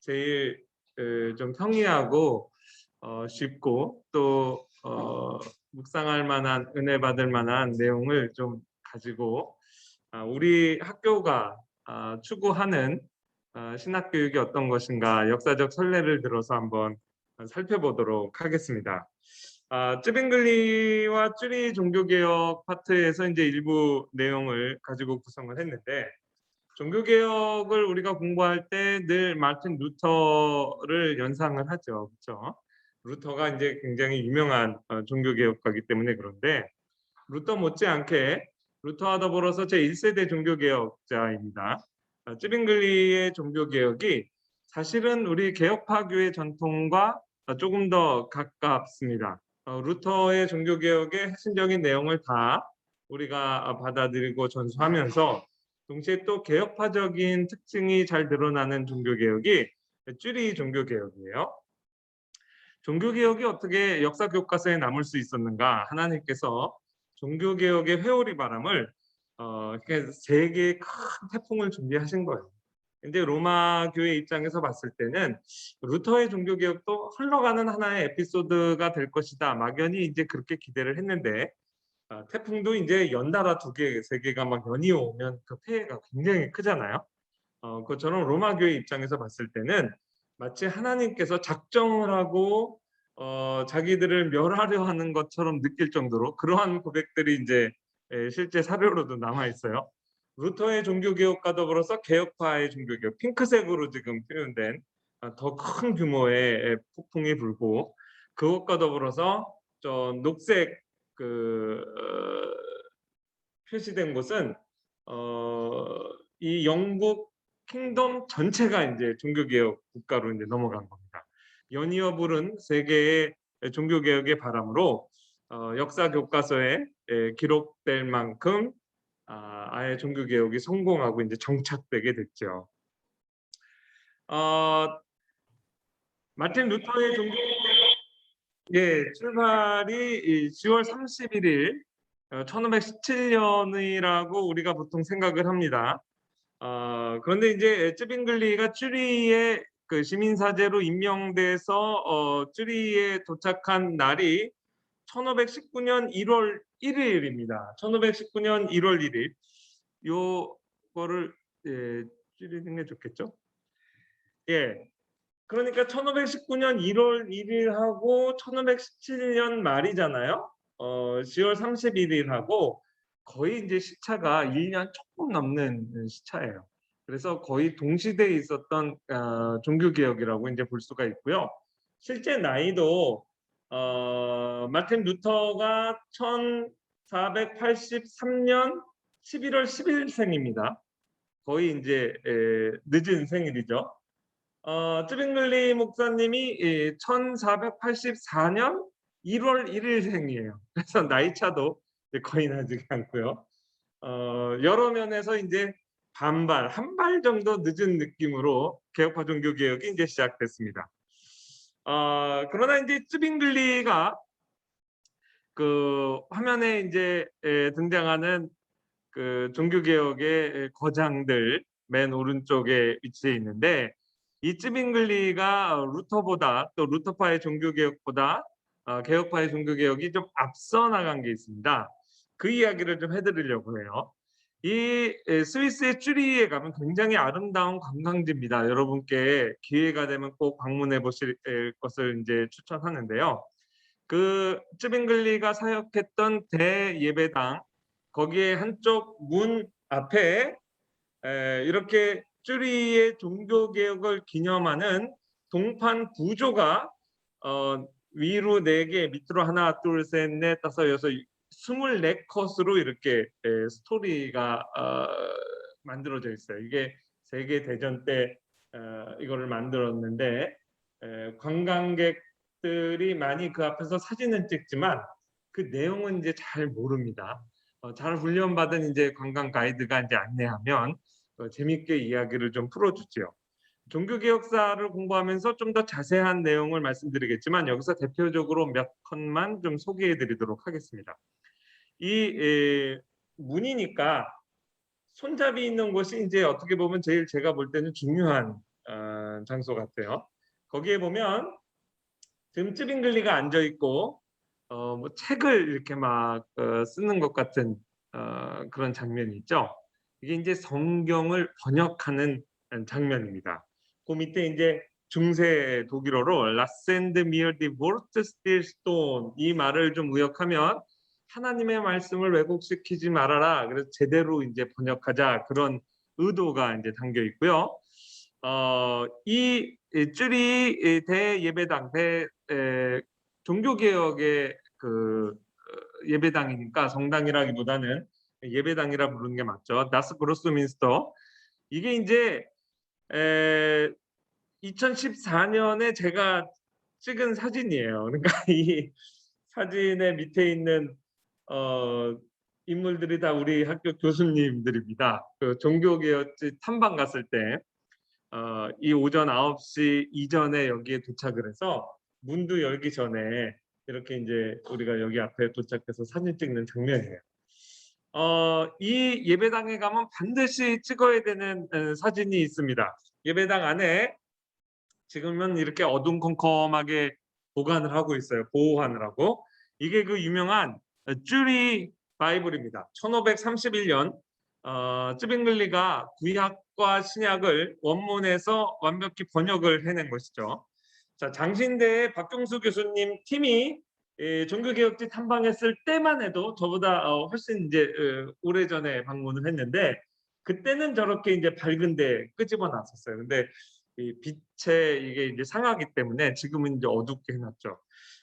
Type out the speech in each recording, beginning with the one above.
제일 좀 평이하고 쉽고 또 묵상할 만한 은혜 받을 만한 내용을 좀 가지고 우리 학교가 추구하는 신학 교육이 어떤 것인가 역사적 선례를 들어서 한번 살펴보도록 하겠습니다. 쯔빙글리와 쭈리 종교개혁 파트에서 이제 일부 내용을 가지고 구성을 했는데, 종교개혁을 우리가 공부할 때 늘 마틴 루터를 연상을 하죠, 그렇죠? 루터가 이제 굉장히 유명한 종교개혁가이기 때문에. 그런데 루터 못지않게 루터와 더불어서 제1세대 종교개혁자입니다. 쯔빙글리의 종교개혁이 사실은 우리 개혁파교의 전통과 조금 더 가깝습니다. 루터의 종교개혁의 핵심적인 내용을 다 우리가 받아들이고 전수하면서 동시에 또 개혁파적인 특징이 잘 드러나는 종교개혁이 쭈리 종교개혁이에요. 종교개혁이 어떻게 역사 교과서에 남을 수 있었는가? 하나님께서 종교개혁의 회오리 바람을 세 개의 큰 태풍을 준비하신 거예요. 근데 로마 교회 입장에서 봤을 때는 루터의 종교개혁도 흘러가는 하나의 에피소드가 될 것이다, 막연히 이제 그렇게 기대를 했는데, 태풍도 이제 연달아 두 개, 세 개가 막 연이어 오면 그 폐해가 굉장히 크잖아요. 그것처럼 로마 교회 입장에서 봤을 때는 마치 하나님께서 작정을 하고 자기들을 멸하려 하는 것처럼 느낄 정도로 그러한 고백들이 이제 실제 사료로도 남아 있어요. 루터의 종교개혁과 더불어서 개혁파의 종교개혁, 핑크색으로 지금 표현된 더 큰 규모의 폭풍이 불고, 그것과 더불어서 저 녹색 표시된 곳은 이 영국 킹덤 전체가 이제 종교개혁 국가로 이제 넘어간 겁니다. 연이어 부른 세계의 종교개혁의 바람으로 역사 교과서에 기록될 만큼 아예 종교개혁이 성공하고 이제 정착되게 됐죠. 마틴 루터의 종교개혁 출발이 10월 31일 1517년이라고 우리가 보통 생각을 합니다. 그런데 이제 쯔빙글리가 쭈리의 그 시민사제로 임명돼서 쭈리에 도착한 날이 1519년 1월 1일입니다. 1519년 1월 1일. 요거를 줄이는 게 좋겠죠? 예. 그러니까 1519년 1월 1일하고 1517년 말이잖아요. 10월 31일하고 거의 이제 시차가 1년 조금 넘는 시차예요. 그래서 거의 동시대에 있었던 종교개혁이라고 이제 볼 수가 있고요. 실제 나이도 마틴 루터가 1483년 11월 10일생입니다. 거의 이제 늦은 생일이죠. 쯔빙글리 목사님이 1484년 1월 1일생이에요. 그래서 나이 차도 거의 나지 않고요. 여러 면에서 이제 한 발 정도 늦은 느낌으로 개혁파 종교개혁이 이제 시작됐습니다. 그러나 이제 쯔빙글리가 그 화면에 이제 등장하는 그 종교개혁의 거장들 맨 오른쪽에 위치해 있는데, 이 쯔빙글리가 루터보다, 또 루터파의 종교개혁보다 개혁파의 종교개혁이 좀 앞서 나간 게 있습니다. 그 이야기를 좀 해드리려고 해요. 이 스위스의 쭈리히에 가면 굉장히 아름다운 관광지입니다. 여러분께 기회가 되면 꼭 방문해 보실 것을 이제 추천하는데요. 그 쯔빙글리가 사역했던 대예배당, 거기에 한쪽 문 앞에 이렇게 쭈리히의 종교개혁을 기념하는 동판 구조가 위로 4개, 밑으로 하나, 둘, 셋, 넷, 다섯, 여섯, 24컷으로 이렇게 스토리가 만들어져 있어요. 이게 세계 대전 때 이거를 만들었는데, 관광객들이 많이 그 앞에서 사진은 찍지만 그 내용은 이제 잘 모릅니다. 잘 훈련받은 이제 관광 가이드가 이제 안내하면 재밌게 이야기를 좀 풀어주지요. 종교개혁사를 공부하면서 좀 더 자세한 내용을 말씀드리겠지만 여기서 대표적으로 몇 컷만 좀 소개해드리도록 하겠습니다. 이 문이니까 손잡이 있는 곳이 이제 어떻게 보면 제일 제가 볼 때는 중요한 장소 같아요. 거기에 보면 dim츠빙글리가 앉아 있고 뭐 책을 이렇게 막 쓰는 것 같은 그런 장면이 있죠. 이게 이제 성경을 번역하는 장면입니다. 그 밑에 이제 중세 독일어로 라센드 미어 디 보르트 스틸 스톤 이 말을 좀 의역하면 하나님의 말씀을 왜곡시키지 말아라. 그래서 제대로 이제 번역하자 그런 의도가 이제 담겨 있고요. 이 쭈리 대예배당 종교개혁의 예배당이니까 성당이라기보다는 예배당이라 부르는 게 맞죠. 다스 그로스민스터. 이게 이제 2014년에 제가 찍은 사진이에요. 그러니까 이 사진의 밑에 있는 인물들이 다 우리 학교 교수님들입니다. 그 종교개혁 탐방 갔을 때 이 오전 9시 이전에 여기에 도착을 해서 문도 열기 전에 이렇게 이제 우리가 여기 앞에 도착해서 사진 찍는 장면이에요. 이 예배당에 가면 반드시 찍어야 되는 사진이 있습니다. 예배당 안에 지금은 이렇게 어둠컴컴하게 보관을 하고 있어요. 보호하느라고. 이게 그 유명한 쭈리 바이블입니다. 1531년 쯔빙글리가 구약과 신약을 원문에서 완벽히 번역을 해낸 것이죠. 자, 장신대의 박경수 교수님 팀이 종교개혁지 탐방했을 때만 해도 저보다 훨씬 이제 오래전에 방문을 했는데 그때는 저렇게 이제 밝은데 끄집어 놨었어요. 근데 이 빛의 이게 이제 상하기 때문에 지금은 이제 어둡게 해놨죠.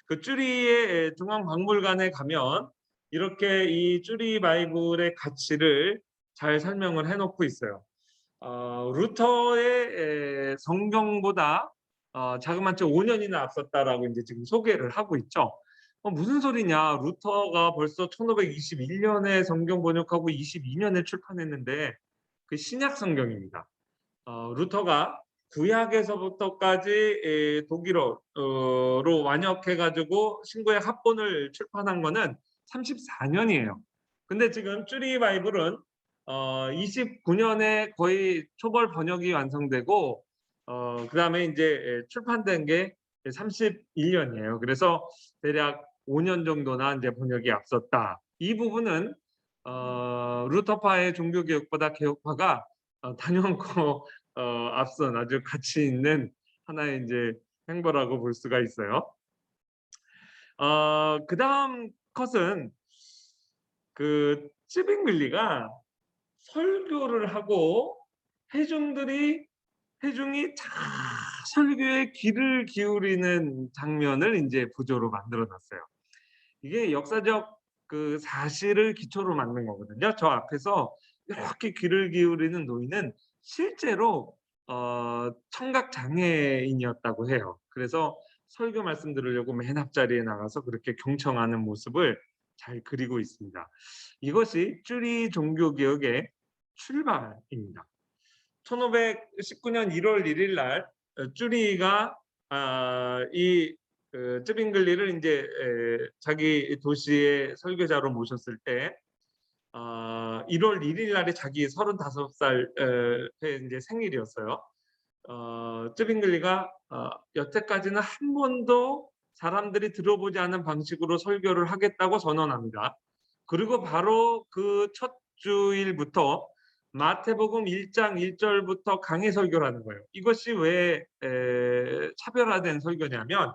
그 쭈리의 중앙박물관에 가면 이렇게 이 쭈리 바이블의 가치를 잘 설명을 해놓고 있어요. 루터의 성경보다 자그마치 5년이나 앞섰다라고 이제 지금 소개를 하고 있죠. 무슨 소리냐? 루터가 벌써 1521년에 성경 번역하고 22년에 출판했는데 그 신약 성경입니다. 루터가 구약에서부터까지 독일어로 완역해가지고 신구약 합본을 출판한 거는 34년이에요. 근데 지금 쭈리 바이블은 29년에 거의 초벌 번역이 완성되고 그 다음에 이제 출판된 게 31년이에요. 그래서 대략 5년 정도나 이제 번역이 앞섰다. 이 부분은 루터파의 종교개혁보다 개혁파가 단연코 앞선 아주 가치 있는 하나의 이제 행보라고 볼 수가 있어요. 그 다음 컷은 그 쯔빙글리가 설교를 하고 회중이 설교에 귀를 기울이는 장면을 이제 부조로 만들어 놨어요. 이게 역사적 그 사실을 기초로 만든 거거든요. 저 앞에서 이렇게 귀를 기울이는 노인은 실제로 청각 장애인이었다고 해요. 그래서 설교 말씀 들으려고 맨 앞자리에 나가서 그렇게 경청하는 모습을 잘 그리고 있습니다. 이것이 쭈리 종교개혁의 출발입니다. 1519년 1월 1일 날 쭈리가 이 쯔빙글리를 이제 자기 도시의 설교자로 모셨을 때 1월 1일 날이 자기 35살의 이제 생일이었어요. 쯔빙글리가 여태까지는 한 번도 사람들이 들어보지 않은 방식으로 설교를 하겠다고 선언합니다. 그리고 바로 그 첫 주일부터 마태복음 1장 1절부터 강해 설교를 하는 거예요. 이것이 왜 차별화된 설교냐면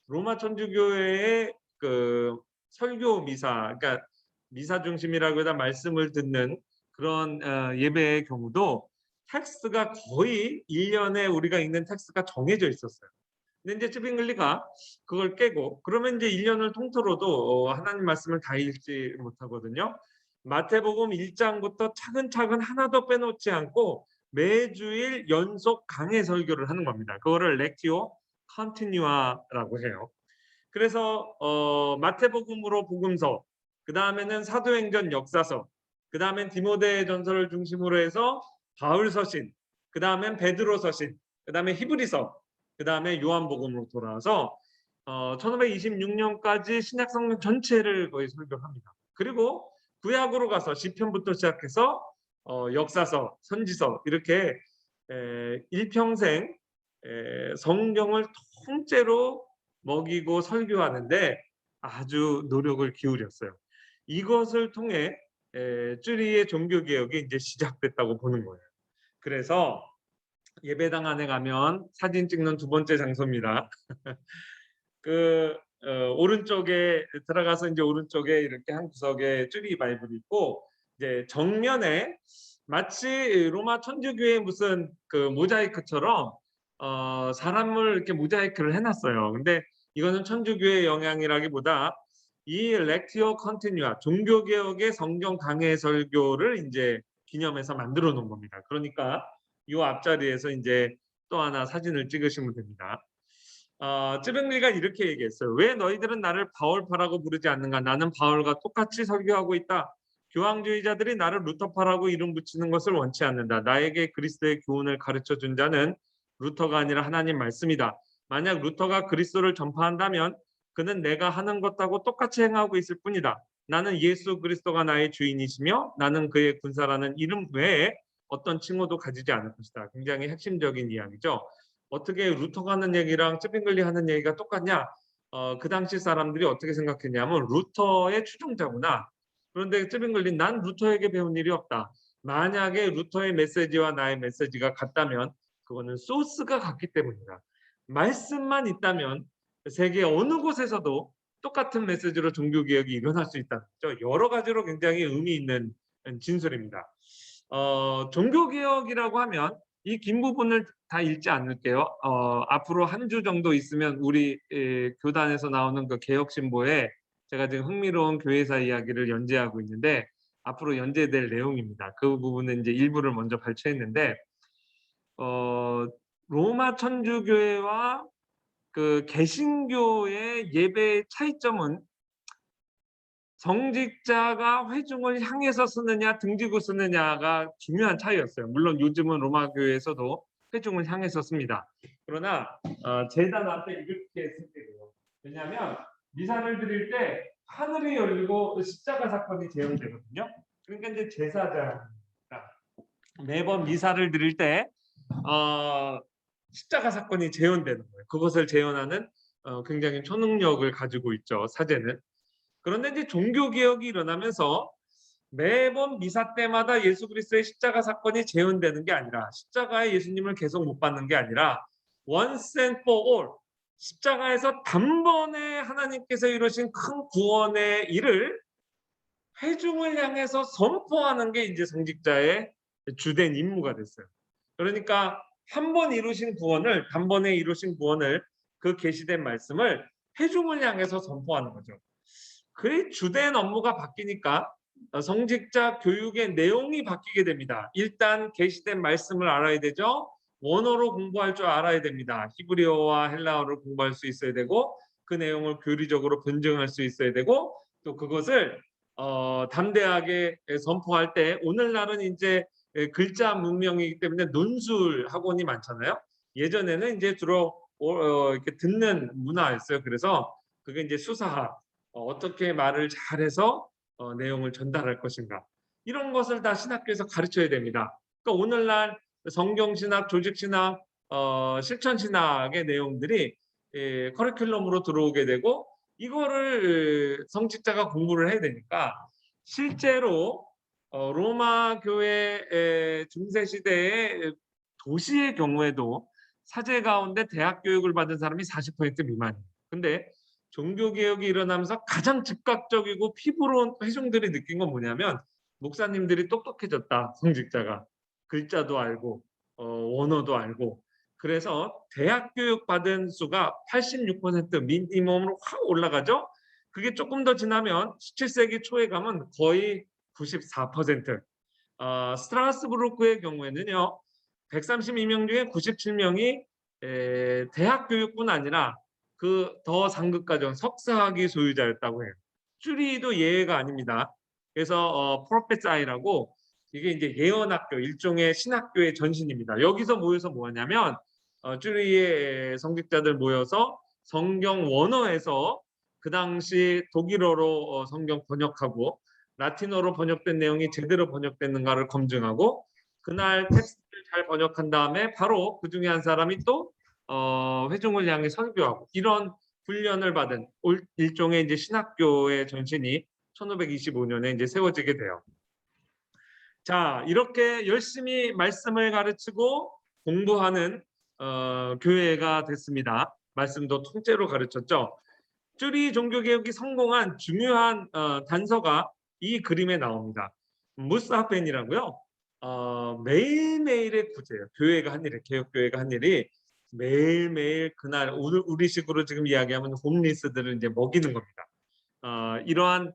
로마 천주교회의 그 설교 미사, 그러니까 미사 중심이라고 해서 말씀을 듣는 그런 예배의 경우도 텍스트가 거의 1년에 우리가 읽는 텍스트가 정해져 있었어요. 근데 이제 쯔빙글리가 그걸 깨고 그러면 이제 1년을 통틀어도 하나님 말씀을 다 읽지 못하거든요. 마태복음 1장부터 차근차근 하나도 빼놓지 않고 매주일 연속 강해 설교를 하는 겁니다. 그거를 렉티오 컨티뉴아라고 해요. 그래서 마태복음으로 복음서, 그 다음에는 사도행전 역사서, 그 다음엔 디모데 전서를 중심으로 해서 바울 서신, 그 다음엔 베드로 서신, 그 다음에 히브리서, 그 다음에 요한복음으로 돌아와서 1526년까지 신약 성경 전체를 거의 설교합니다. 그리고 구약으로 가서 시편부터 시작해서 역사서, 선지서 이렇게 일평생 성경을 통째로 먹이고 설교하는데 아주 노력을 기울였어요. 이것을 통해 쭈리의 종교개혁이 이제 시작됐다고 보는 거예요. 그래서 예배당 안에 가면 사진 찍는 두 번째 장소입니다. 그 오른쪽에 들어가서 이제 오른쪽에 이렇게 한 구석에 쭈리 바이블이 있고 이제 정면에 마치 로마 천주교의 무슨 그 모자이크처럼 사람을 이렇게 모자이크를 해놨어요. 근데 이거는 천주교의 영향이라기보다 이 렉티오 컨티뉴아 종교개혁의 성경 강해 설교를 이제 기념해서 만들어 놓은 겁니다. 그러니까 이 앞자리에서 이제 또 하나 사진을 찍으시면 됩니다. 쯔병리가 이렇게 얘기했어요. 왜 너희들은 나를 바울파라고 부르지 않는가? 나는 바울과 똑같이 설교하고 있다. 교황주의자들이 나를 루터파라고 이름 붙이는 것을 원치 않는다. 나에게 그리스도의 교훈을 가르쳐 준 자는 루터가 아니라 하나님 말씀이다. 만약 루터가 그리스도를 전파한다면 그는 내가 하는 것하고 똑같이 행하고 있을 뿐이다. 나는 예수 그리스도가 나의 주인이시며 나는 그의 군사라는 이름 외에 어떤 칭호도 가지지 않을 것이다. 굉장히 핵심적인 이야기죠. 어떻게 루터가 하는 얘기랑 쯔빙글리 하는 얘기가 똑같냐? 그 당시 사람들이 어떻게 생각했냐면 루터의 추종자구나. 그런데 쯔빙글리 난 루터에게 배운 일이 없다. 만약에 루터의 메시지와 나의 메시지가 같다면 그거는 소스가 같기 때문이다. 말씀만 있다면 세계 어느 곳에서도 똑같은 메시지로 종교개혁이 일어날 수 있다는 거죠. 여러 가지로 굉장히 의미 있는 진술입니다. 종교개혁이라고 하면 이 긴 부분을 다 읽지 않을게요. 앞으로 한 주 정도 있으면 우리 교단에서 나오는 그 개혁신보에 제가 지금 흥미로운 교회사 이야기를 연재하고 있는데 앞으로 연재될 내용입니다. 그 부분은 이제 일부를 먼저 발췌했는데 로마 천주교회와 그 개신교의 예배의 차이점은 성직자가 회중을 향해서 쓰느냐 등지고 쓰느냐가 중요한 차이였어요. 물론 요즘은 로마 교회에서도 회중을 향해서 씁니다. 그러나 제단 앞에 이렇게 쓰게돼요. 왜냐하면 미사를 드릴 때 하늘이 열리고 십자가 사건이 재현되거든요. 그러니까 이제 제사장 매번 미사를 드릴 때 십자가 사건이 재현되는 거예요. 그것을 재현하는 굉장히 초능력을 가지고 있죠. 사제는. 그런데 이제 종교개혁이 일어나면서 매번 미사 때마다 예수 그리스도의 십자가 사건이 재현되는 게 아니라 십자가에 예수님을 계속 못 받는 게 아니라 once and for all 십자가에서 단번에 하나님께서 이루신 큰 구원의 일을 회중을 향해서 선포하는 게 이제 성직자의 주된 임무가 됐어요. 그러니까 한 번 이루신 구원을 단번에 이루신 구원을 그 계시된 말씀을 회중을 향해서 선포하는 거죠. 그 주된 업무가 바뀌니까 성직자 교육의 내용이 바뀌게 됩니다. 일단 계시된 말씀을 알아야 되죠. 원어로 공부할 줄 알아야 됩니다. 히브리어와 헬라어를 공부할 수 있어야 되고 그 내용을 교리적으로 변증할 수 있어야 되고 또 그것을 담대하게 선포할 때 오늘날은 이제 글자 문명이기 때문에 논술 학원이 많잖아요. 예전에는 이제 주로 이렇게 듣는 문화였어요. 그래서 그게 이제 수사학 어떻게 말을 잘해서 내용을 전달할 것인가 이런 것을 다 신학교에서 가르쳐야 됩니다. 그러니까 오늘날 성경신학, 조직신학, 실천신학의 내용들이 커리큘럼으로 들어오게 되고 이거를 성직자가 공부를 해야 되니까 실제로 로마 교회 중세 시대의 도시의 경우에도 사제 가운데 대학 교육을 받은 사람이 40% 미만이에요. 근데 종교개혁이 일어나면서 가장 즉각적이고 피부로 회중들이 느낀 건 뭐냐면 목사님들이 똑똑해졌다. 성직자가 글자도 알고 원어도 알고 그래서 대학 교육 받은 수가 86% 미니멈으로 확 올라가죠. 그게 조금 더 지나면 17세기 초에 가면 거의 94%. 스트라스부르크의 경우에는요. 132명 중에 97명이 대학 교육뿐 아니라 그 더 상급과정 석사학위 소유자였다고 해요. 쭈리도 예외가 아닙니다. 그래서 프로페사이라고 이게 이제 예언학교 일종의 신학교의 전신입니다. 여기서 모여서 뭐하냐면 쭈리의 성직자들 모여서 성경 원어에서 그 당시 독일어로 성경 번역하고 라틴어로 번역된 내용이 제대로 번역됐는가를 검증하고 그날 텍스트를 잘 번역한 다음에 바로 그 중에 한 사람이 또 회중을 향해 설교하고 이런 훈련을 받은 일종의 이제 신학교의 전신이 1525년에 이제 세워지게 돼요. 자, 이렇게 열심히 말씀을 가르치고 공부하는 교회가 됐습니다. 말씀도 통째로 가르쳤죠. 쭈리 종교개혁이 성공한 중요한 단서가 이 그림에 나옵니다. 무스하펜이라고요. 매일매일의 구제예요. 교회가 한 일이, 개혁교회가 한 일이 매일매일 그날 우리식으로 지금 이야기하면 홈리스들을 이제 먹이는 겁니다. 이러한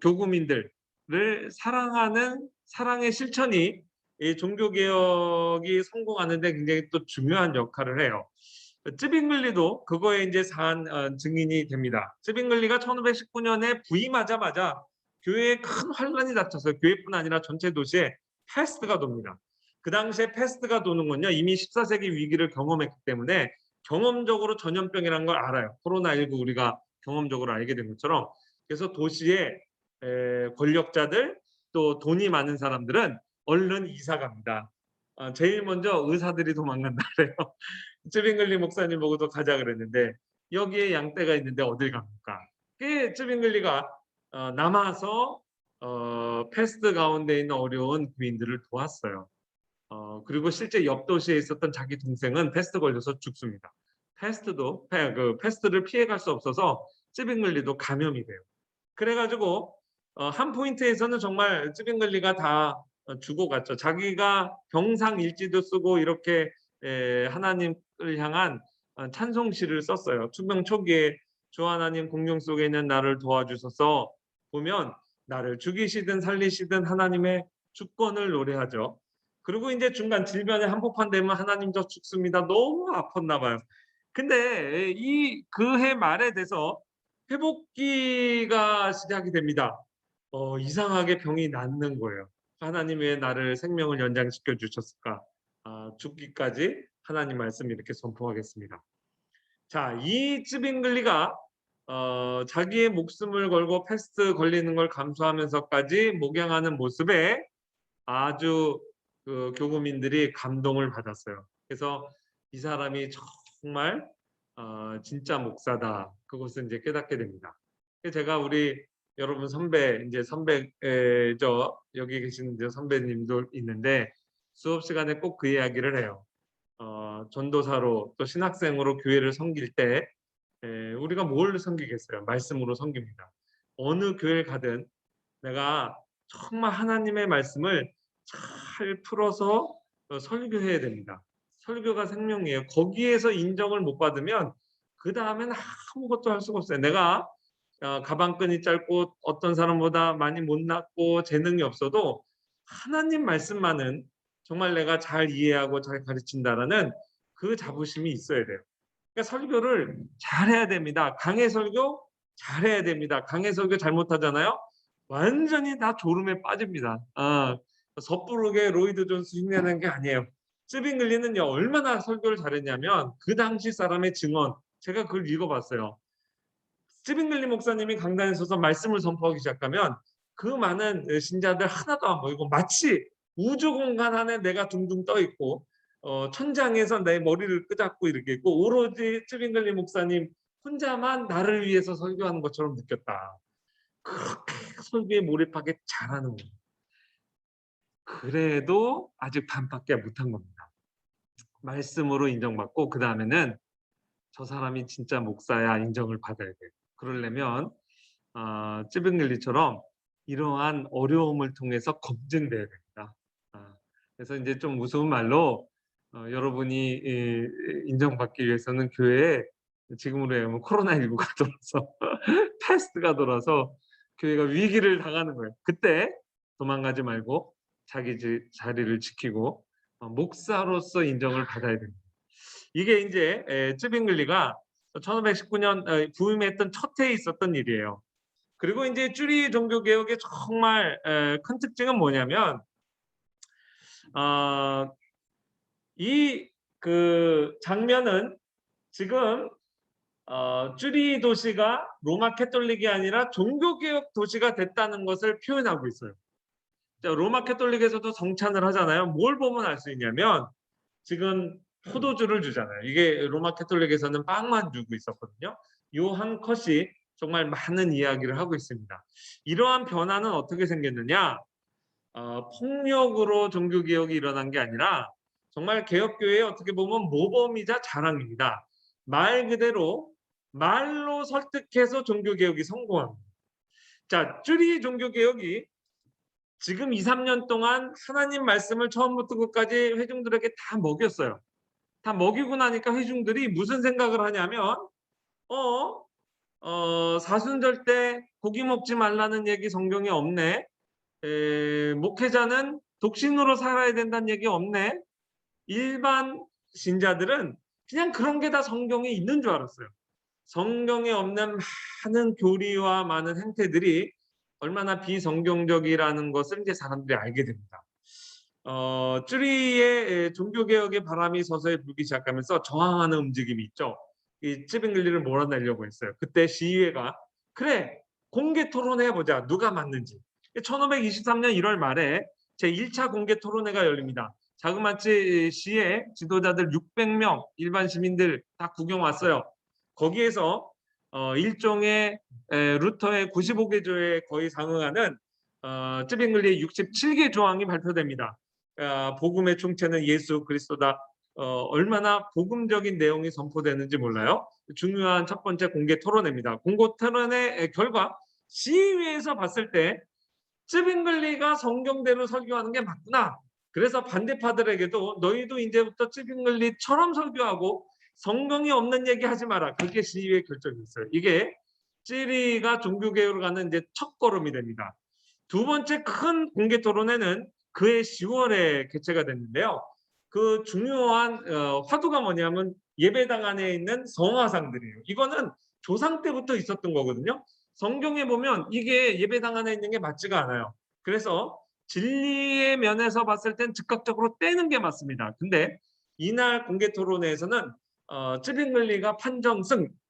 교구민들을 사랑하는 사랑의 실천이 이 종교개혁이 성공하는데 굉장히 또 중요한 역할을 해요. 쯔빙글리도 그거에 이제 산 증인이 됩니다. 쯔빙글리가 1519년에 부임하자마자 교회에 큰 환란이 닥쳐서 교회뿐 아니라 전체 도시에 패스트가 돕니다. 그 당시에 패스트가 도는 건요, 이미 14세기 위기를 경험했기 때문에 경험적으로 전염병이라는 걸 알아요. 코로나19 우리가 경험적으로 알게 된 것처럼. 그래서 도시의 권력자들 또 돈이 많은 사람들은 얼른 이사 갑니다. 제일 먼저 의사들이 도망간다 그래요. 쯔빙글리 목사님 보고도 가자 그랬는데 여기에 양떼가 있는데 어딜 갑니까? 그 쯔빙글리가 남아서 패스트 가운데 있는 어려운 교인들을 도왔어요. 그리고 실제 옆 도시에 있었던 자기 동생은 패스트 걸려서 죽습니다. 패스트를 피해갈 수 없어서 쯔빙글리도 감염이 돼요. 그래가지고 한 포인트에서는 정말 쯔빙글리가 다 죽어갔죠. 자기가 병상일지도 쓰고 이렇게 하나님을 향한 찬송시를 썼어요. 투병 초기에 주 하나님 공중 속에 있는 나를 도와주셔서 보면 나를 죽이시든 살리시든 하나님의 주권을 노래하죠. 그리고 이제 중간 질병에 한복판 되면 하나님 저 죽습니다. 너무 아팠나 봐요. 근데 이 그해 말에 돼서 회복기가 시작이 됩니다. 이상하게 병이 낫는 거예요. 하나님 왜 나를 생명을 연장시켜 주셨을까? 죽기까지 하나님 말씀 이렇게 선포하겠습니다. 자, 이 쯔빙글리가 자기의 목숨을 걸고 패스트 걸리는 걸 감수하면서까지 목양하는 모습에 아주 그 교구민들이 감동을 받았어요. 그래서 이 사람이 정말 진짜 목사다. 그것을 이제 깨닫게 됩니다. 제가 우리 여러분 선배죠. 여기 계신 선배님도 있는데 수업 시간에 꼭 그 이야기를 해요. 전도사로 또 신학생으로 교회를 섬길 때 우리가 뭘 섬기겠어요? 말씀으로 섬깁니다. 어느 교회를 가든 내가 정말 하나님의 말씀을 잘 풀어서 설교해야 됩니다. 설교가 생명이에요. 거기에서 인정을 못 받으면 그 다음에는 아무것도 할 수가 없어요. 내가 가방끈이 짧고 어떤 사람보다 많이 못났고 재능이 없어도 하나님 말씀만은 정말 내가 잘 이해하고 잘 가르친다라는 그 자부심이 있어야 돼요. 그러니까 설교를 잘해야 됩니다. 강해 설교 잘해야 됩니다. 강해 설교 잘못하잖아요. 완전히 다 졸음에 빠집니다. 섣부르게 로이드 존스 흉내내는 게 아니에요. 쯔빙글리는요 얼마나 설교를 잘했냐면 그 당시 사람의 증언 제가 그걸 읽어봤어요. 쯔빙글리 목사님이 강단에 서서 말씀을 선포하기 시작하면 그 많은 신자들 하나도 안 보이고 마치 우주 공간 안에 내가 둥둥 떠 있고 천장에서 내 머리를 끄잡고 이렇게 있고 오로지 쯔빙글리 목사님 혼자만 나를 위해서 설교하는 것처럼 느꼈다. 그렇게 설교에 몰입하게 잘하는 거예요. 그래도 아직 반밖에 못한 겁니다. 말씀으로 인정받고 그 다음에는 저 사람이 진짜 목사야 인정을 받아야 돼요. 그러려면 쯔빙글리처럼 이러한 어려움을 통해서 검증돼야 됩니다. 그래서 이제 좀 무서운 말로 여러분이 인정받기 위해서는 교회에 지금으로 하면 코로나19가 돌아서 패스트가 돌아서 교회가 위기를 당하는 거예요. 그때 도망가지 말고 자기 자리를 지키고 목사로서 인정을 받아야 됩니다. 이게 이제 쯔빙글리가 1519년 부임했던 첫 해에 있었던 일이에요. 그리고 이제 쭈리 종교 개혁의 정말 큰 특징은 뭐냐면 이 그 장면은 지금 쭈리 도시가 로마 캐톨릭이 아니라 종교 개혁 도시가 됐다는 것을 표현하고 있어요. 자, 로마 캐톨릭에서도 성찬을 하잖아요. 뭘 보면 알 수 있냐면 지금 포도주를 주잖아요. 이게 로마 캐톨릭에서는 빵만 주고 있었거든요. 요 한 컷이 정말 많은 이야기를 하고 있습니다. 이러한 변화는 어떻게 생겼느냐? 폭력으로 종교 개혁이 일어난 게 아니라 정말 개혁교회의 어떻게 보면 모범이자 자랑입니다. 말 그대로 말로 설득해서 종교 개혁이 성공합니다. 자, 쭈리 종교 개혁이 지금 2~3년 동안 하나님 말씀을 처음부터 끝까지 회중들에게 다 먹였어요. 다 먹이고 나니까 회중들이 무슨 생각을 하냐면 사순절 때 고기 먹지 말라는 얘기 성경에 없네. 목회자는 독신으로 살아야 된다는 얘기 없네. 일반 신자들은 그냥 그런 게 다 성경에 있는 줄 알았어요. 성경에 없는 많은 교리와 많은 행태들이 얼마나 비성경적이라는 것을 이제 사람들이 알게 됩니다. 쭈리의 종교개혁의 바람이 서서히 불기 시작하면서 저항하는 움직임이 있죠. 이 찌빙글리를 몰아내려고 했어요. 그때 시의회가 그래 공개 토론해보자 누가 맞는지. 1523년 1월 말에 제1차 공개 토론회가 열립니다. 자그마치 시의 지도자들 600명 일반 시민들 다 구경 왔어요. 거기에서 일종의 루터의 95개 조에 거의 상응하는 쯔빙글리의 67개 조항이 발표됩니다. 복음의 총체는 예수 그리스도다. 얼마나 복음적인 내용이 선포되는지 몰라요. 중요한 첫 번째 공개 토론회입니다. 공개 토론회 결과 시의회에서 봤을 때 쯔빙글리가 성경대로 설교하는 게 맞구나. 그래서 반대파들에게도 너희도 이제부터 쯔빙글리처럼 설교하고 성경이 없는 얘기 하지 마라. 그게 시의회 결정이었어요. 이게 찌리가 종교개혁으로 가는 이제 첫 걸음이 됩니다. 두 번째 큰 공개 토론회는 그해 10월에 개최가 됐는데요. 그 중요한 화두가 뭐냐면 예배당 안에 있는 성화상들이에요. 이거는 조상 때부터 있었던 거거든요. 성경에 보면 이게 예배당 안에 있는 게 맞지가 않아요. 그래서 진리의 면에서 봤을 땐 즉각적으로 떼는 게 맞습니다. 근데 이날 공개 토론회에서는 쯔빙글리가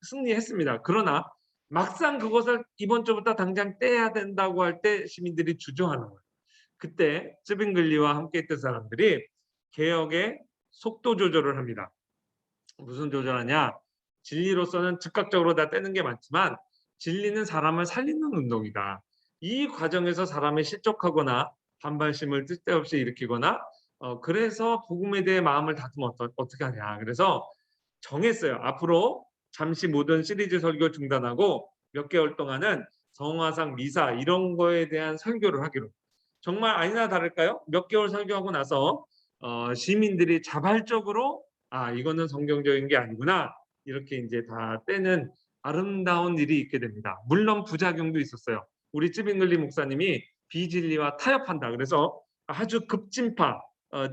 승리했습니다. 그러나 막상 그것을 이번 주부터 당장 떼야 된다고 할 때 시민들이 주저하는 거예요. 그때 쯔빙글리와 함께 했던 사람들이 개혁의 속도 조절을 합니다. 무슨 조절하냐? 진리로서는 즉각적으로 다 떼는 게 맞지만 진리는 사람을 살리는 운동이다. 이 과정에서 사람이 실족하거나 반발심을 쓸데없이 일으키거나 그래서 복음에 대해 마음을 다투면 어떻게 하냐. 그래서 정했어요. 앞으로 잠시 모든 시리즈 설교 중단하고 몇 개월 동안은 성화상 미사 이런 거에 대한 설교를 하기로. 정말 아니나 다를까요? 몇 개월 설교하고 나서 시민들이 자발적으로 이거는 성경적인 게 아니구나 이렇게 이제 다 떼는 아름다운 일이 있게 됩니다. 물론 부작용도 있었어요. 우리 쯔빙글리 목사님이 비진리와 타협한다. 그래서 아주 급진파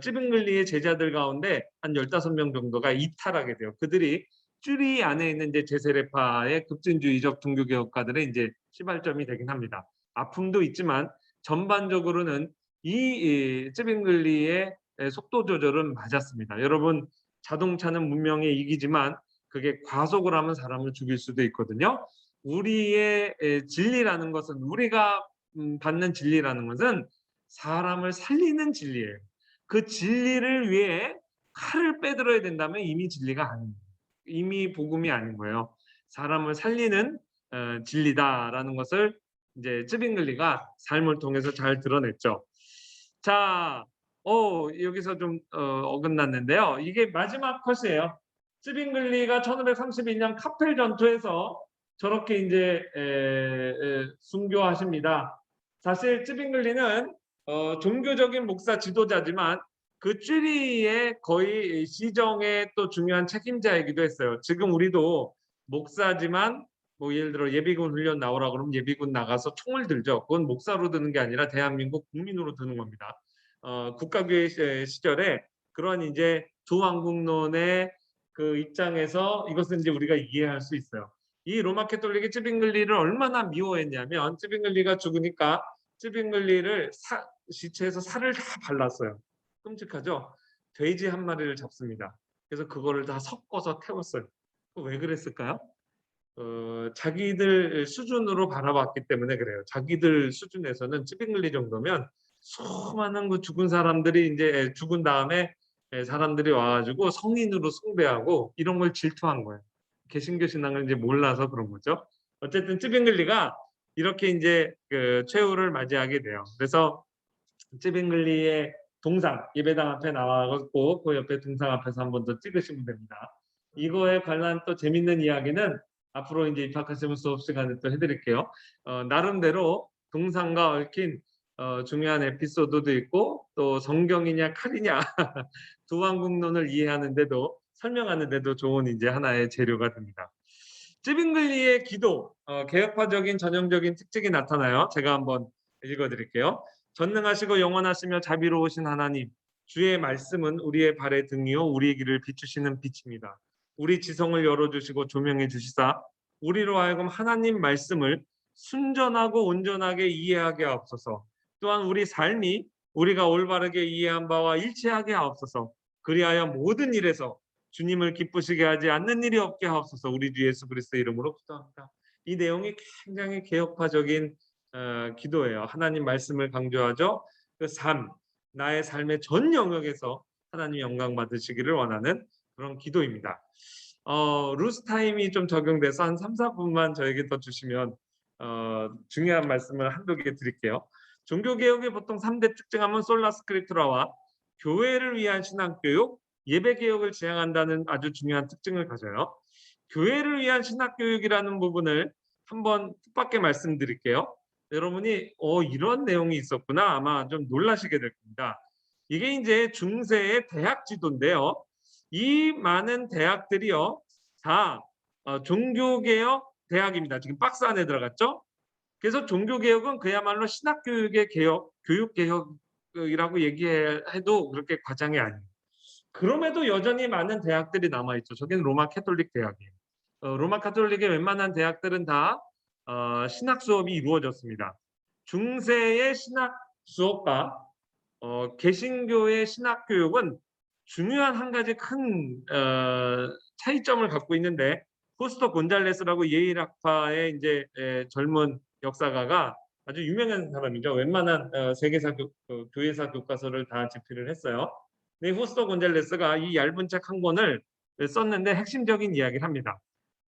쯔빙글리의 제자들 가운데 한 15명 정도가 이탈하게 돼요. 그들이 쭈리 안에 있는 이제 제세례파의 급진주의적 종교개혁가들의 이제 시발점이 되긴 합니다. 아픔도 있지만 전반적으로는 이 쯔빙글리의 속도 조절은 맞았습니다. 여러분 자동차는 문명의 이기지만 그게 과속을 하면 사람을 죽일 수도 있거든요. 우리의 진리라는 것은 우리가 받는 진리라는 것은 사람을 살리는 진리예요. 그 진리를 위해 칼을 빼들어야 된다면 이미 진리가 아닙니다. 이미 복음이 아닌 거예요. 사람을 살리는 진리다라는 것을 이제 쯔빙글리가 삶을 통해서 잘 드러냈죠. 자, 여기서 좀 어긋났는데요. 이게 마지막 컷이에요. 쯔빙글리가 1531년 카펠 전투에서 저렇게 이제 순교하십니다. 사실 쯔빙글리는 종교적인 목사 지도자지만 그 쭈리의 거의 시정의 또 중요한 책임자이기도 했어요. 지금 우리도 목사지만 뭐 예를 들어 예비군 훈련 나오라 그러면 예비군 나가서 총을 들죠. 그건 목사로 드는 게 아니라 대한민국 국민으로 드는 겁니다. 국가교회 시절에 그런 이제 두왕국론의 그 입장에서 이것은 이제 우리가 이해할 수 있어요. 이 로마 캐톨릭이 쯔빙글리를 얼마나 미워했냐면 쯔빙글리가 죽으니까 쯔빙글리를 시체에서 살을 다 발랐어요. 끔찍하죠? 돼지 한 마리를 잡습니다. 그래서 그거를 다 섞어서 태웠어요. 왜 그랬을까요? 자기들 수준으로 바라봤기 때문에 그래요. 자기들 수준에서는 쯔빙글리 정도면 수많은 그 죽은 사람들이 이제 죽은 다음에 사람들이 와가지고 성인으로 숭배하고 이런 걸 질투한 거예요. 개신교 신앙을 이제 몰라서 그런 거죠. 어쨌든 쯔빙글리가 이렇게 이제 그 최후를 맞이하게 돼요. 그래서 쯔빙글리의 동상 예배당 앞에 나와갖고 그 옆에 동상 앞에서 한 번 더 찍으시면 됩니다. 이거에 관한 또 재밌는 이야기는 앞으로 이제 입학하시면 수업 시간에 또 해드릴게요. 나름대로 동상과 얽힌 중요한 에피소드도 있고 또 성경이냐 칼이냐 두왕국론을 이해하는데도 설명하는데도 좋은 이제 하나의 재료가 됩니다. 쯔빙글리의 기도 개혁파적인 전형적인 특징이 나타나요. 제가 한번 읽어드릴게요. 전능하시고 영원하시며 자비로우신 하나님, 주의 말씀은 우리의 발의 등이요 우리의 길을 비추시는 빛입니다. 우리 지성을 열어주시고 조명해 주시사 우리로 하여금 하나님 말씀을 순전하고 온전하게 이해하게 하옵소서. 또한 우리 삶이 우리가 올바르게 이해한 바와 일치하게 하옵소서. 그리하여 모든 일에서 주님을 기쁘시게 하지 않는 일이 없게 하옵소서. 우리 주 예수 그리스도의 이름으로 기도합니다. 이 내용이 굉장히 개혁파적인 기도예요. 하나님 말씀을 강조하죠. 그 삶, 나의 삶의 전 영역에서 하나님 영광 받으시기를 원하는 그런 기도입니다. 루스 타임이 좀 적용돼서 한 3, 4분만 저에게 더 주시면 중요한 말씀을 한두 개 드릴게요. 종교개혁의 보통 3대 특징하면 솔라 스크립투라와 교회를 위한 신앙교육, 예배개혁을 지향한다는 아주 중요한 특징을 가져요. 교회를 위한 신학교육이라는 부분을 한번 뜻밖의 말씀드릴게요. 여러분이 이런 내용이 있었구나 아마 좀 놀라시게 될 겁니다. 이게 이제 중세의 대학 지도인데요. 이 많은 대학들이요 다 종교개혁 대학입니다. 지금 박스 안에 들어갔죠? 그래서 종교개혁은 그야말로 신학교육의 개혁, 교육개혁이라고 얘기해도 그렇게 과장이 아니에요. 그럼에도 여전히 많은 대학들이 남아있죠. 저기는 로마 캐톨릭 대학이에요. 로마 카톨릭의 웬만한 대학들은 다 신학 수업이 이루어졌습니다. 중세의 신학 수업과 개신교의 신학 교육은 중요한 한 가지 큰 차이점을 갖고 있는데 후스토 곤잘레스라고 예일 학파의 이제 젊은 역사가가 아주 유명한 사람이죠. 웬만한 세계사 교회사 교과서를 다 집필을 했어요. 네, 후스토 곤잘레스가 이 얇은 책 한 권을 썼는데 핵심적인 이야기를 합니다.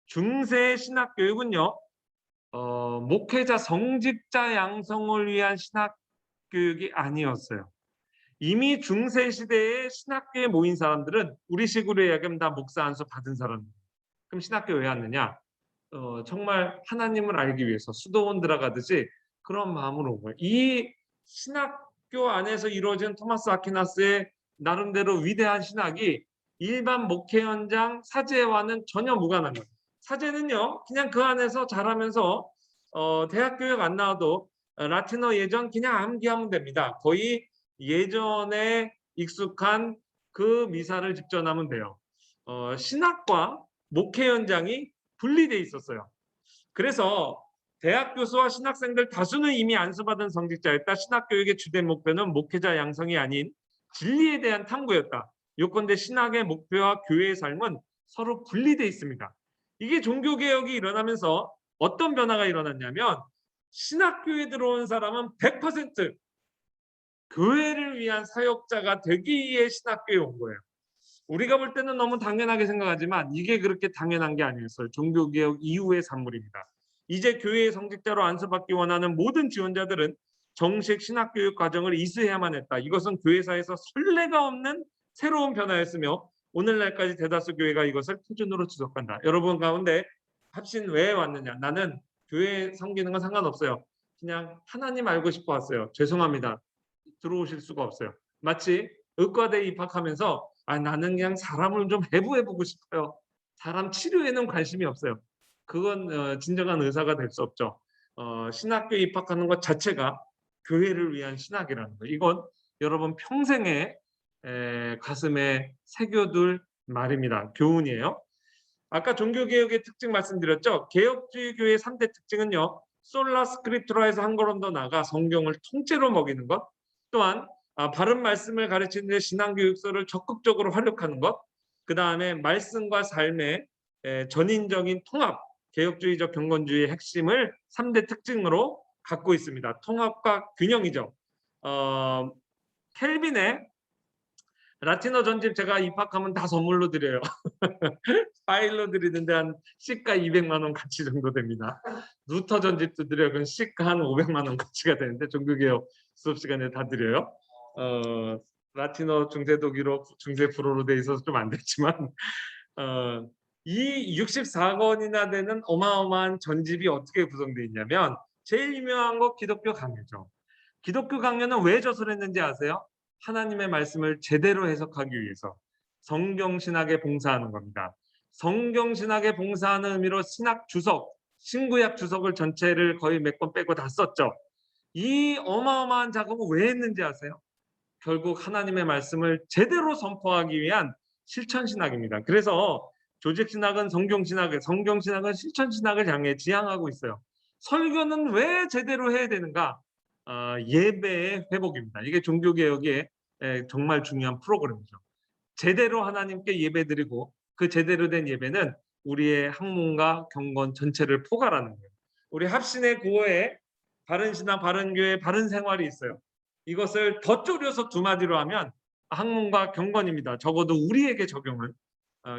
중세의 신학 교육은요, 목회자 성직자 양성을 위한 신학 교육이 아니었어요. 이미 중세 시대에 신학교에 모인 사람들은 우리식으로 이야기하면 다 목사 안수 받은 사람들. 그럼 신학교 왜 왔느냐? 정말 하나님을 알기 위해서 수도원 들어가듯이 그런 마음으로 온 거예요. 이 신학교 안에서 이루어진 토마스 아퀴나스의 나름대로 위대한 신학이 일반 목회 현장 사제와는 전혀 무관한 거예요. 사제는요, 그냥 그 안에서 자라면서 대학 교육 안 나와도 라틴어 예전 그냥 암기하면 됩니다. 거의 예전에 익숙한 그 미사를 직전하면 돼요. 신학과 목회 현장이 분리돼 있었어요. 그래서 대학 교수와 신학생들 다수는 이미 안수받은 성직자였다. 신학교육의 주된 목표는 목회자 양성이 아닌 진리에 대한 탐구였다. 요컨대 신학의 목표와 교회의 삶은 서로 분리돼 있습니다. 이게 종교개혁이 일어나면서 어떤 변화가 일어났냐면 신학교에 들어온 사람은 100% 교회를 위한 사역자가 되기 위해 신학교에 온 거예요. 우리가 볼 때는 너무 당연하게 생각하지만 이게 그렇게 당연한 게 아니었어요. 종교개혁 이후의 산물입니다. 이제 교회의 성직자로 안수받기 원하는 모든 지원자들은 정식 신학교육 과정을 이수해야만 했다. 이것은 교회사에서 선례가 없는 새로운 변화였으며 오늘날까지 대다수 교회가 이것을 표준으로 지속한다. 여러분 가운데 합신 왜 왔느냐? 나는 교회 섬기는 건 상관없어요. 그냥 하나님 알고 싶어 왔어요. 죄송합니다. 들어오실 수가 없어요. 마치 의과대에 입학하면서 나는 그냥 사람을 좀 해부해보고 싶어요. 사람 치료에는 관심이 없어요. 그건 진정한 의사가 될 수 없죠. 신학교에 입학하는 것 자체가 교회를 위한 신학이라는 거예요. 이건 여러분 평생에 가슴에 새겨둘 말입니다. 교훈이에요. 아까 종교개혁의 특징 말씀드렸죠. 개혁주의 교회의 3대 특징은요. 솔라 스크립투라에서 한 걸음 더 나아가 성경을 통째로 먹이는 것, 또한 바른 말씀을 가르치는 데 신앙교육서를 적극적으로 활용하는 것, 그 다음에 말씀과 삶의 전인적인 통합, 개혁주의적 경건주의의 핵심을 3대 특징으로 갖고 있습니다. 통합과 균형이죠. 켈빈의 라틴어 전집 제가 입학하면 다 선물로 드려요. 파일로 드리는데 한 시가 200만 원 가치 정도 됩니다. 루터 전집도 드려요. 그건 시가 한 500만 원 가치가 되는데 종교개혁 수업 시간에 다 드려요. 라틴어 중세 독일어 중세 불어로 돼 있어서 좀 안 됐지만 이 64권이나 되는 어마어마한 전집이 어떻게 구성되어 있냐면 제일 유명한 거 기독교 강요죠. 기독교 강요는 왜 저술했는지 아세요? 하나님의 말씀을 제대로 해석하기 위해서 성경신학에 봉사하는 겁니다. 성경신학에 봉사하는 의미로 신학 주석, 신구약 주석을 전체를 거의 몇 권 빼고 다 썼죠. 이 어마어마한 작업을 왜 했는지 아세요? 결국 하나님의 말씀을 제대로 선포하기 위한 실천신학입니다. 그래서 조직신학은 성경신학을, 성경신학은 실천신학을 향해 지향하고 있어요. 설교는 왜 제대로 해야 되는가? 예배의 회복입니다. 이게 종교개혁의 정말 중요한 프로그램이죠. 제대로 하나님께 예배드리고 그 제대로 된 예배는 우리의 학문과 경건 전체를 포괄하는 거예요. 우리 합신의 구호에 바른신앙, 바른교회, 바른생활이 있어요. 이것을 더 줄여서 두 마디로 하면 학문과 경건입니다. 적어도 우리에게 적용은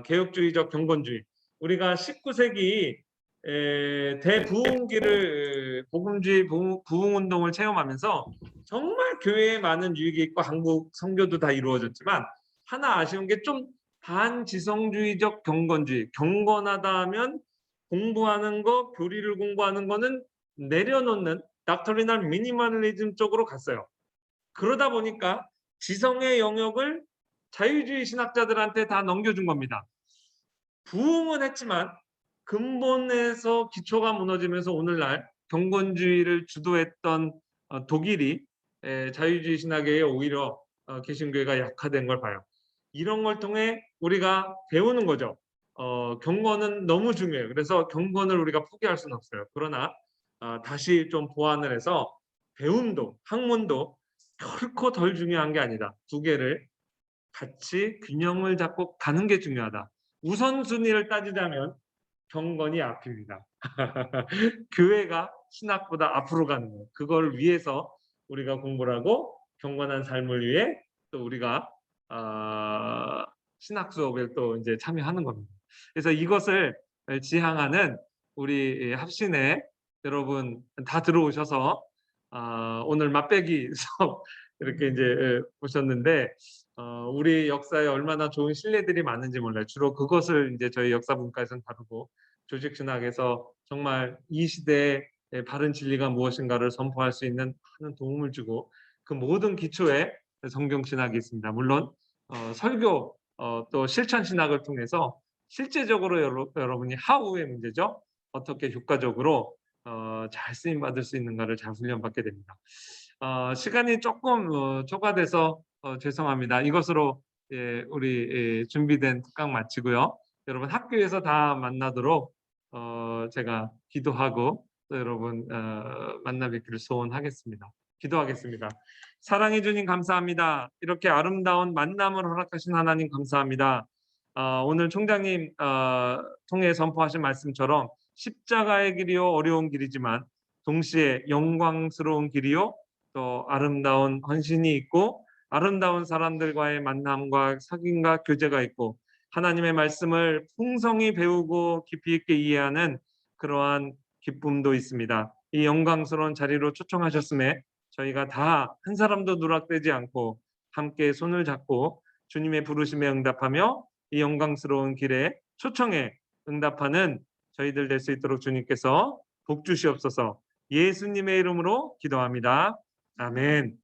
개혁주의적 경건주의. 우리가 19세기 대부흥기를 복음주의 부흥운동을 체험하면서 정말 교회에 많은 유익이 있고 한국 선교도 다 이루어졌지만 하나 아쉬운 게 좀 반지성주의적 경건주의. 경건하다 하면 공부하는 거, 교리를 공부하는 거는 내려놓는 닥터리널 미니멀리즘 쪽으로 갔어요. 그러다 보니까 지성의 영역을 자유주의 신학자들한테 다 넘겨준 겁니다. 부흥은 했지만 근본에서 기초가 무너지면서 오늘날 경건주의를 주도했던 독일이 자유주의 신학에 오히려 개신교회가 약화된 걸 봐요. 이런 걸 통해 우리가 배우는 거죠. 경건은 너무 중요해요. 그래서 경건을 우리가 포기할 수는 없어요. 그러나 다시 좀 보완을 해서 배움도 학문도 결코 덜 중요한 게 아니다. 두 개를 같이 균형을 잡고 가는 게 중요하다. 우선순위를 따지자면 경건이 앞입니다. 교회가 신학보다 앞으로 가는 거예요. 그걸 위해서 우리가 공부를 하고 경건한 삶을 위해 또 우리가 신학 수업에 또 이제 참여하는 겁니다. 그래서 이것을 지향하는 우리 합신의 여러분 다 들어오셔서 오늘 맛배기 수업 이렇게 이제 보셨는데 우리 역사에 얼마나 좋은 신뢰들이 많은지 몰라요. 주로 그것을 이제 저희 역사분과에서는 다루고 조직신학에서 정말 이 시대의 바른 진리가 무엇인가를 선포할 수 있는 많은 도움을 주고 그 모든 기초에 성경신학이 있습니다. 물론 설교 또 실천신학을 통해서 실제적으로 여러분이 하우의 문제죠. 어떻게 효과적으로 잘 쓰임받을 수 있는가를 잘 훈련받게 됩니다. 시간이 조금 초과돼서 죄송합니다. 이것으로 우리 준비된 특강 마치고요. 여러분 학교에서 다 만나도록 제가 기도하고 또 여러분 만나 뵙기를 소원하겠습니다. 기도하겠습니다. 사랑해 주님 감사합니다. 이렇게 아름다운 만남을 허락하신 하나님 감사합니다. 오늘 총장님 통해 선포하신 말씀처럼 십자가의 길이요 어려운 길이지만 동시에 영광스러운 길이요 또 아름다운 헌신이 있고 아름다운 사람들과의 만남과 사귐과 교제가 있고 하나님의 말씀을 풍성히 배우고 깊이 있게 이해하는 그러한 기쁨도 있습니다. 이 영광스러운 자리로 초청하셨음에 저희가 다 한 사람도 누락되지 않고 함께 손을 잡고 주님의 부르심에 응답하며 이 영광스러운 길에 초청에 응답하는 저희들 될 수 있도록 주님께서 복 주시옵소서. 예수님의 이름으로 기도합니다. 아멘.